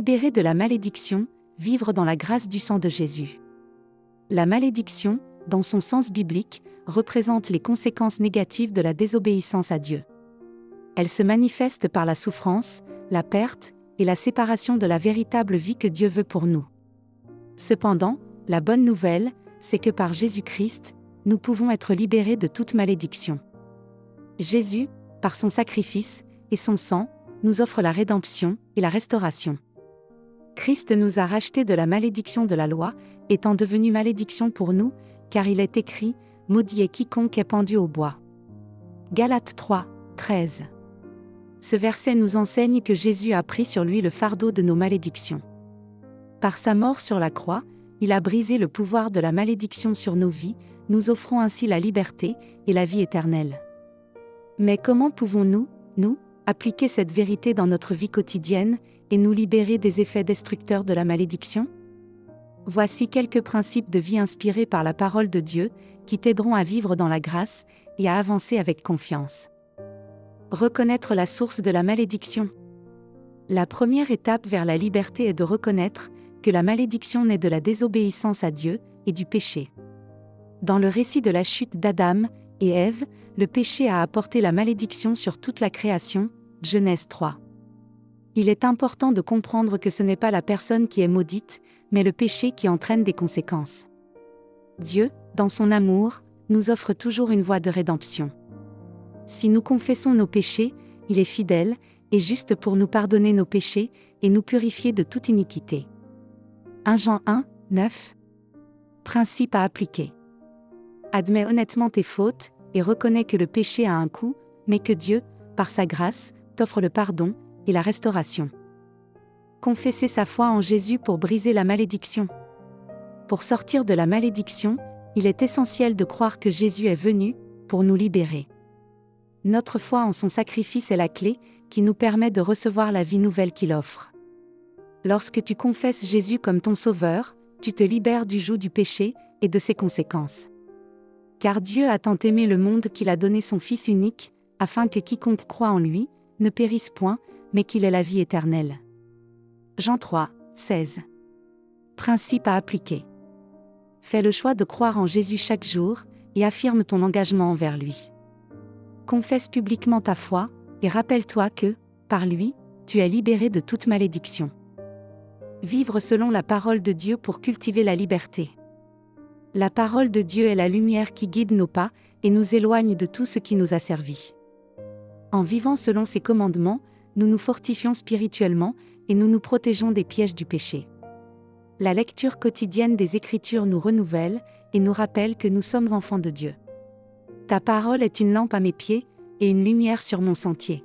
libérer de la malédiction, vivre dans la grâce du sang de Jésus. La malédiction, dans son sens biblique, représente les conséquences négatives de la désobéissance à Dieu. Elle se manifeste par la souffrance, la perte et la séparation de la véritable vie que Dieu veut pour nous. Cependant, la bonne nouvelle, c'est que par Jésus-Christ, nous pouvons être libérés de toute malédiction. Jésus, par son sacrifice et son sang, nous offre la rédemption et la restauration. Christ nous a rachetés de la malédiction de la loi, étant devenu malédiction pour nous, car il est écrit « Maudit est quiconque est pendu au bois ». Galates 3, 13. Ce verset nous enseigne que Jésus a pris sur lui le fardeau de nos malédictions. Par sa mort sur la croix, il a brisé le pouvoir de la malédiction sur nos vies, nous offrant ainsi la liberté et la vie éternelle. Mais comment pouvons-nous, appliquer cette vérité dans notre vie quotidienne et nous libérer des effets destructeurs de la malédiction? Voici quelques principes de vie inspirés par la parole de Dieu qui t'aideront à vivre dans la grâce et à avancer avec confiance. Reconnaître la source de la malédiction. La première étape vers la liberté est de reconnaître que la malédiction naît de la désobéissance à Dieu et du péché. Dans le récit de la chute d'Adam et Ève, le péché a apporté la malédiction sur toute la création, Genèse 3. Il est important de comprendre que ce n'est pas la personne qui est maudite, mais le péché qui entraîne des conséquences. Dieu, dans son amour, nous offre toujours une voie de rédemption. Si nous confessons nos péchés, il est fidèle et juste pour nous pardonner nos péchés et nous purifier de toute iniquité. 1 Jean 1, 9. Principe à appliquer. Admets honnêtement tes fautes et reconnais que le péché a un coût, mais que Dieu, par sa grâce, t'offre le pardon et la restauration. Confesser sa foi en Jésus pour briser la malédiction. Pour sortir de la malédiction, il est essentiel de croire que Jésus est venu pour nous libérer. Notre foi en son sacrifice est la clé qui nous permet de recevoir la vie nouvelle qu'il offre. Lorsque tu confesses Jésus comme ton sauveur, tu te libères du joug du péché et de ses conséquences. Car Dieu a tant aimé le monde qu'il a donné son Fils unique, afin que quiconque croit en lui ne périsse point, mais qu'il ait la vie éternelle. Jean 3, 16. Principe à appliquer. Fais le choix de croire en Jésus chaque jour et affirme ton engagement envers lui. Confesse publiquement ta foi et rappelle-toi que, par lui, tu es libéré de toute malédiction. Vivre selon la parole de Dieu pour cultiver la liberté. La parole de Dieu est la lumière qui guide nos pas et nous éloigne de tout ce qui nous a servi. En vivant selon ses commandements, nous nous fortifions spirituellement et nous nous protégeons des pièges du péché. La lecture quotidienne des Écritures nous renouvelle et nous rappelle que nous sommes enfants de Dieu. Ta parole est une lampe à mes pieds et une lumière sur mon sentier.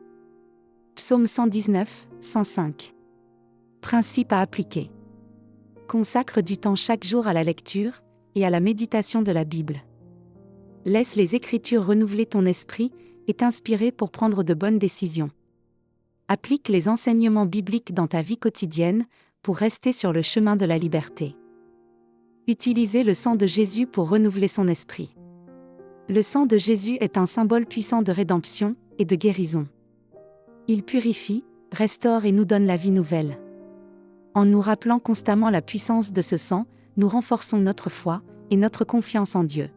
Psaume 119, 105. Principe à appliquer. Consacre du temps chaque jour à la lecture et à la méditation de la Bible. Laisse les Écritures renouveler ton esprit et t'inspirer pour prendre de bonnes décisions. Applique les enseignements bibliques dans ta vie quotidienne pour rester sur le chemin de la liberté. Utilisez le sang de Jésus pour renouveler son esprit. Le sang de Jésus est un symbole puissant de rédemption et de guérison. Il purifie, restaure et nous donne la vie nouvelle. En nous rappelant constamment la puissance de ce sang, nous renforçons notre foi et notre confiance en Dieu.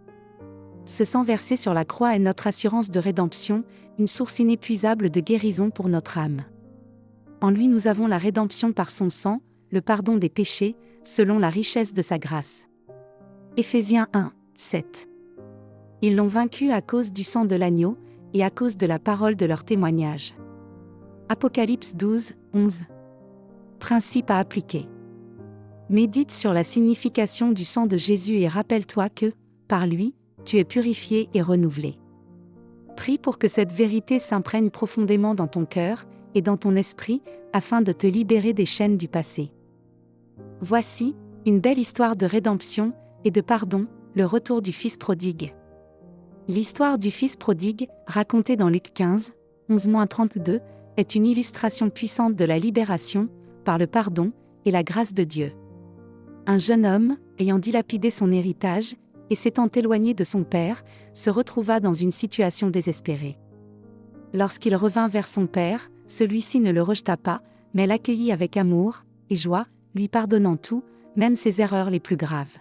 Ce sang versé sur la croix est notre assurance de rédemption, une source inépuisable de guérison pour notre âme. En lui nous avons la rédemption par son sang, le pardon des péchés, selon la richesse de sa grâce. Éphésiens 1, 7. Ils l'ont vaincu à cause du sang de l'agneau et à cause de la parole de leur témoignage. Apocalypse 12, 11. Principe à appliquer. Médite sur la signification du sang de Jésus et rappelle-toi que, par lui, tu es purifié et renouvelé. Prie pour que cette vérité s'imprègne profondément dans ton cœur et dans ton esprit, afin de te libérer des chaînes du passé. Voici, une belle histoire de rédemption et de pardon, le retour du Fils prodigue. L'histoire du Fils prodigue, racontée dans Luc 15, 11-32, est une illustration puissante de la libération, par le pardon et la grâce de Dieu. Un jeune homme, ayant dilapidé son héritage, et s'étant éloigné de son père, se retrouva dans une situation désespérée. Lorsqu'il revint vers son père, celui-ci ne le rejeta pas, mais l'accueillit avec amour, et joie, lui pardonnant tout, même ses erreurs les plus graves.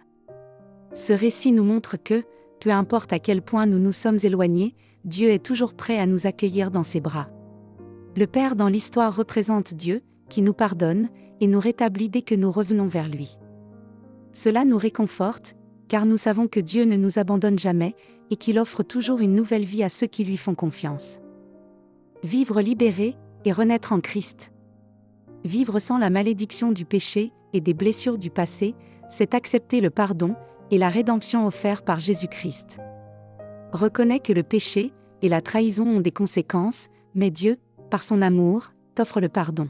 Ce récit nous montre que, peu importe à quel point nous nous sommes éloignés, Dieu est toujours prêt à nous accueillir dans ses bras. Le Père dans l'histoire représente Dieu, qui nous pardonne, et nous rétablit dès que nous revenons vers lui. Cela nous réconforte, car nous savons que Dieu ne nous abandonne jamais, et qu'il offre toujours une nouvelle vie à ceux qui lui font confiance. Vivre libéré, et renaître en Christ. Vivre sans la malédiction du péché, et des blessures du passé, c'est accepter le pardon, et la rédemption offerte par Jésus-Christ. Reconnais que le péché, et la trahison ont des conséquences, mais Dieu, par son amour, t'offre le pardon.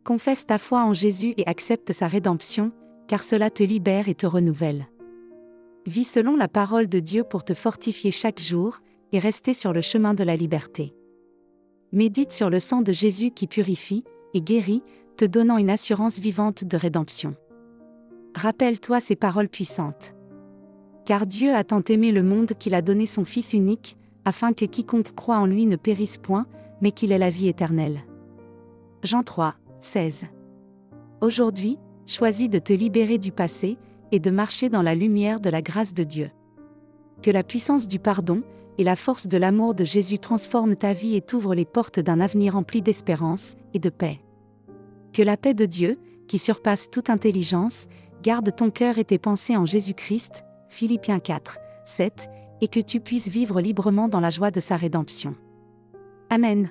Confesse ta foi en Jésus et accepte sa rédemption, car cela te libère et te renouvelle. Vis selon la parole de Dieu pour te fortifier chaque jour, et rester sur le chemin de la liberté. Médite sur le sang de Jésus qui purifie, et guérit, te donnant une assurance vivante de rédemption. Rappelle-toi ces paroles puissantes. Car Dieu a tant aimé le monde qu'il a donné son Fils unique, afin que quiconque croit en lui ne périsse point, mais qu'il ait la vie éternelle. Jean 3, 16. Aujourd'hui, choisis de te libérer du passé, et de marcher dans la lumière de la grâce de Dieu. Que la puissance du pardon, et la force de l'amour de Jésus transforment ta vie et t'ouvrent les portes d'un avenir rempli d'espérance et de paix. Que la paix de Dieu, qui surpasse toute intelligence, garde ton cœur et tes pensées en Jésus-Christ, Philippiens 4, 7, et que tu puisses vivre librement dans la joie de sa rédemption. Amen.